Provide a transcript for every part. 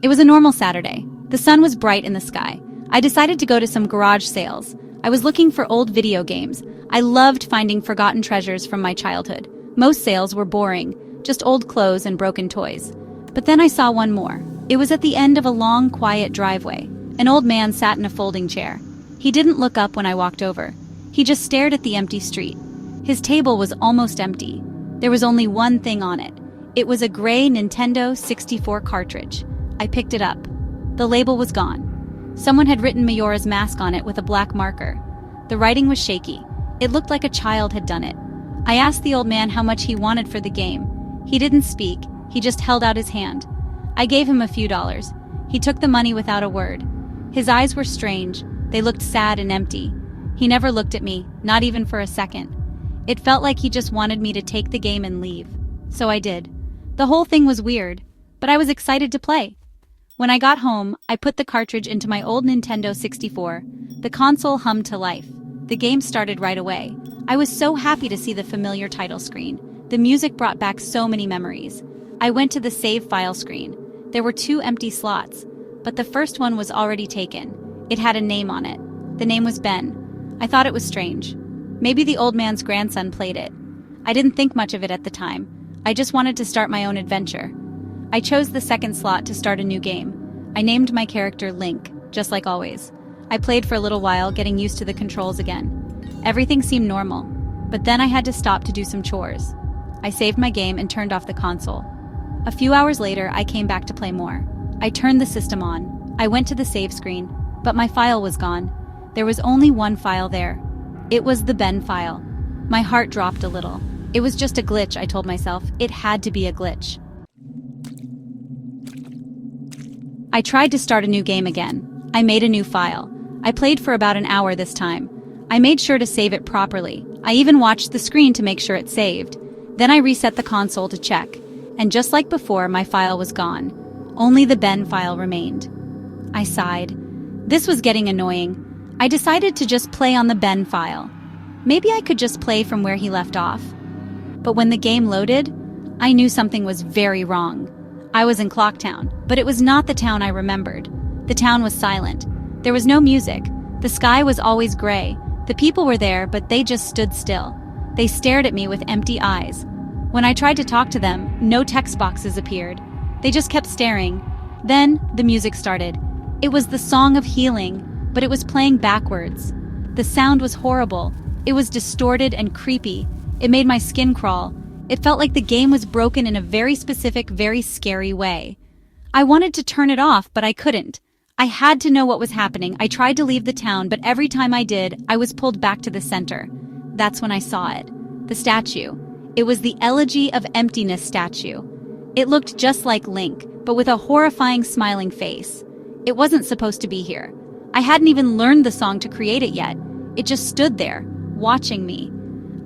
It was a normal Saturday. The sun was bright in the sky. I decided to go to some garage sales. I was looking for old video games. I loved finding forgotten treasures from my childhood. Most sales were boring, just old clothes and broken toys. But then I saw one more. It was at the end of a long, quiet driveway. An old man sat in a folding chair. He didn't look up when I walked over. He just stared at the empty street. His table was almost empty. There was only one thing on it. It was a gray Nintendo 64 cartridge. I picked it up. The label was gone. Someone had written Majora's Mask on it with a black marker. The writing was shaky. It looked like a child had done it. I asked the old man how much he wanted for the game. He didn't speak. He just held out his hand. I gave him a few dollars. He took the money without a word. His eyes were strange. They looked sad and empty. He never looked at me, not even for a second. It felt like he just wanted me to take the game and leave. So I did. The whole thing was weird, but I was excited to play. When I got home, I put the cartridge into my old Nintendo 64. The console hummed to life. The game started right away. I was so happy to see the familiar title screen. The music brought back so many memories. I went to the save file screen. There were 2 empty slots, but the first one was already taken. It had a name on it. The name was Ben. I thought it was strange. Maybe the old man's grandson played it. I didn't think much of it at the time. I just wanted to start my own adventure. I chose the second slot to start a new game. I named my character Link, just like always. I played for a little while, getting used to the controls again. Everything seemed normal, but then I had to stop to do some chores. I saved my game and turned off the console. A few hours later, I came back to play more. I turned the system on. I went to the save screen, but my file was gone. There was only one file there. It was the Ben file. My heart dropped a little. It was just a glitch, I told myself. It had to be a glitch. I tried to start a new game again. I made a new file. I played for about an hour this time. I made sure to save it properly. I even watched the screen to make sure it saved. Then I reset the console to check. And just like before, my file was gone. Only the Ben file remained. I sighed. This was getting annoying. I decided to just play on the Ben file. Maybe I could just play from where he left off. But when the game loaded, I knew something was very wrong. I was in Clocktown, but it was not the town I remembered. The town was silent. There was no music. The sky was always gray. The people were there, but they just stood still. They stared at me with empty eyes. When I tried to talk to them, no text boxes appeared. They just kept staring. Then, the music started. It was the Song of Healing, but it was playing backwards. The sound was horrible. It was distorted and creepy. It made my skin crawl. It felt like the game was broken in a very specific, very scary way. I wanted to turn it off, but I couldn't. I had to know what was happening. I tried to leave the town, but every time I did, I was pulled back to the center. That's when I saw it. The statue. It was the Elegy of Emptiness statue. It looked just like Link, but with a horrifying smiling face. It wasn't supposed to be here. I hadn't even learned the song to create it yet. It just stood there, watching me.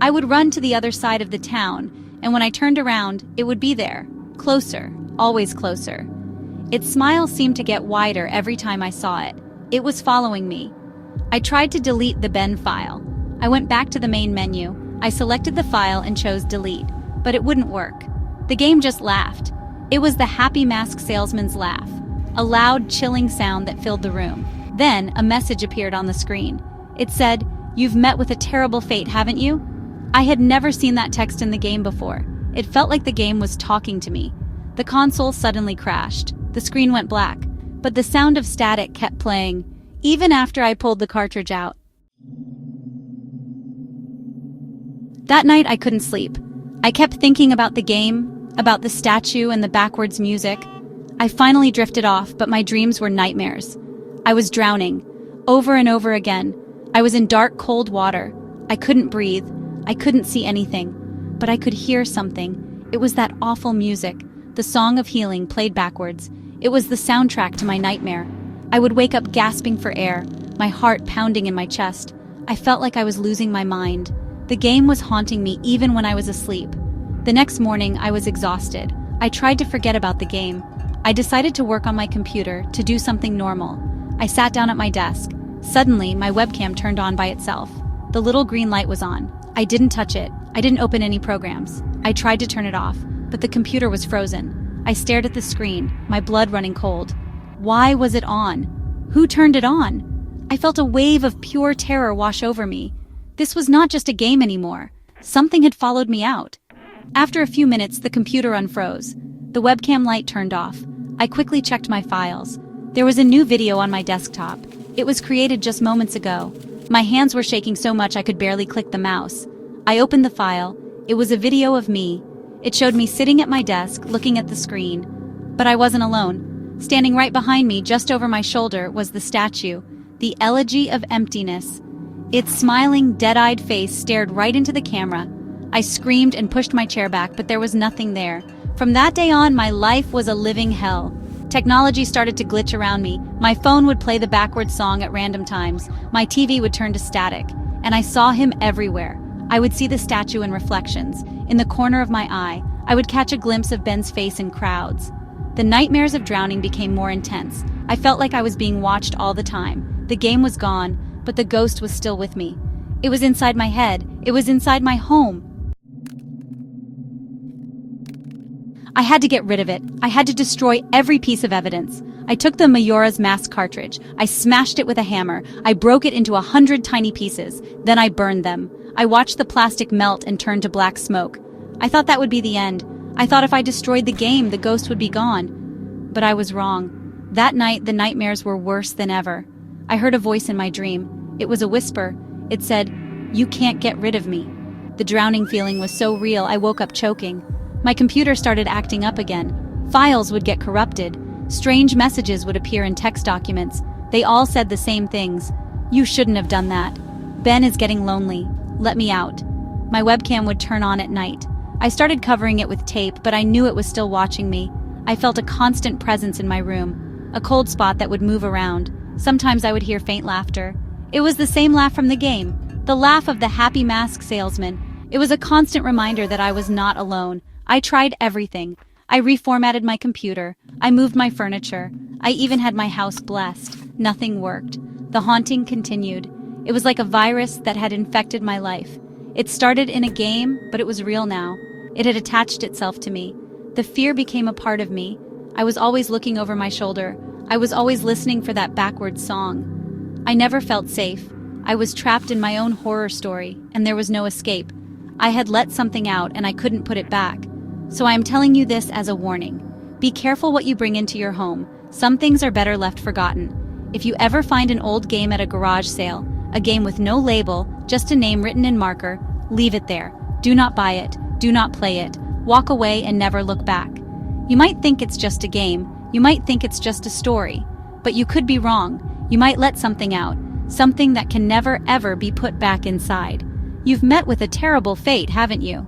I would run to the other side of the town, and when I turned around, it would be there. Closer, always closer. Its smile seemed to get wider every time I saw it. It was following me. I tried to delete the Ben file. I went back to the main menu. I selected the file and chose delete, but it wouldn't work. The game just laughed. It was the Happy Mask salesman's laugh, a loud, chilling sound that filled the room. Then, a message appeared on the screen. It said, "You've met with a terrible fate, haven't you?" I had never seen that text in the game before. It felt like the game was talking to me. The console suddenly crashed. The screen went black, but the sound of static kept playing, even after I pulled the cartridge out. That night I couldn't sleep. I kept thinking about the game, about the statue and the backwards music. I finally drifted off, but my dreams were nightmares. I was drowning, over and over again. I was in dark, cold water. I couldn't breathe. I couldn't see anything, but I could hear something. It was that awful music, the Song of Healing played backwards. It was the soundtrack to my nightmare. I would wake up gasping for air, my heart pounding in my chest. I felt like I was losing my mind. The game was haunting me even when I was asleep. The next morning, I was exhausted. I tried to forget about the game. I decided to work on my computer, to do something normal. I sat down at my desk. Suddenly, my webcam turned on by itself. The little green light was on. I didn't touch it. I didn't open any programs. I tried to turn it off, but the computer was frozen. I stared at the screen, my blood running cold. Why was it on? Who turned it on? I felt a wave of pure terror wash over me. This was not just a game anymore. Something had followed me out. After a few minutes, the computer unfroze. The webcam light turned off. I quickly checked my files. There was a new video on my desktop. It was created just moments ago. My hands were shaking so much I could barely click the mouse. I opened the file. It was a video of me. It showed me sitting at my desk, looking at the screen. But I wasn't alone. Standing right behind me, just over my shoulder, was the statue, the Elegy of Emptiness. Its smiling, dead-eyed face stared right into the camera. I screamed and pushed my chair back, but there was nothing there. From that day on, my life was a living hell. Technology started to glitch around me. My phone would play the backwards song at random times. My TV would turn to static. And I saw him everywhere. I would see the statue in reflections. In the corner of my eye, I would catch a glimpse of Ben's face in crowds. The nightmares of drowning became more intense. I felt like I was being watched all the time. The game was gone, but the ghost was still with me. It was inside my head. It was inside my home. I had to get rid of it. I had to destroy every piece of evidence. I took the Majora's Mask cartridge. I smashed it with a hammer. I broke it into 100 tiny pieces. Then I burned them. I watched the plastic melt and turn to black smoke. I thought that would be the end. I thought if I destroyed the game, the ghost would be gone. But I was wrong. That night, the nightmares were worse than ever. I heard a voice in my dream. It was a whisper. It said, "You can't get rid of me." The drowning feeling was so real, I woke up choking. My computer started acting up again. Files would get corrupted. Strange messages would appear in text documents. They all said the same things. "You shouldn't have done that. Ben is getting lonely. Let me out." My webcam would turn on at night. I started covering it with tape, but I knew it was still watching me. I felt a constant presence in my room, a cold spot that would move around. Sometimes I would hear faint laughter. It was the same laugh from the game, the laugh of the happy mask salesman. It was a constant reminder that I was not alone. I tried everything. I reformatted my computer. I moved my furniture. I even had my house blessed. Nothing worked. The haunting continued. It was like a virus that had infected my life. It started in a game, but it was real now. It had attached itself to me. The fear became a part of me. I was always looking over my shoulder. I was always listening for that backwards song. I never felt safe. I was trapped in my own horror story, and there was no escape. I had let something out, and I couldn't put it back. So I am telling you this as a warning. Be careful what you bring into your home. Some things are better left forgotten. If you ever find an old game at a garage sale, a game with no label, just a name written in marker, leave it there. Do not buy it. Do not play it. Walk away and never look back. You might think it's just a game. You might think it's just a story. But you could be wrong. You might let something out. Something that can never ever be put back inside. You've met with a terrible fate, haven't you?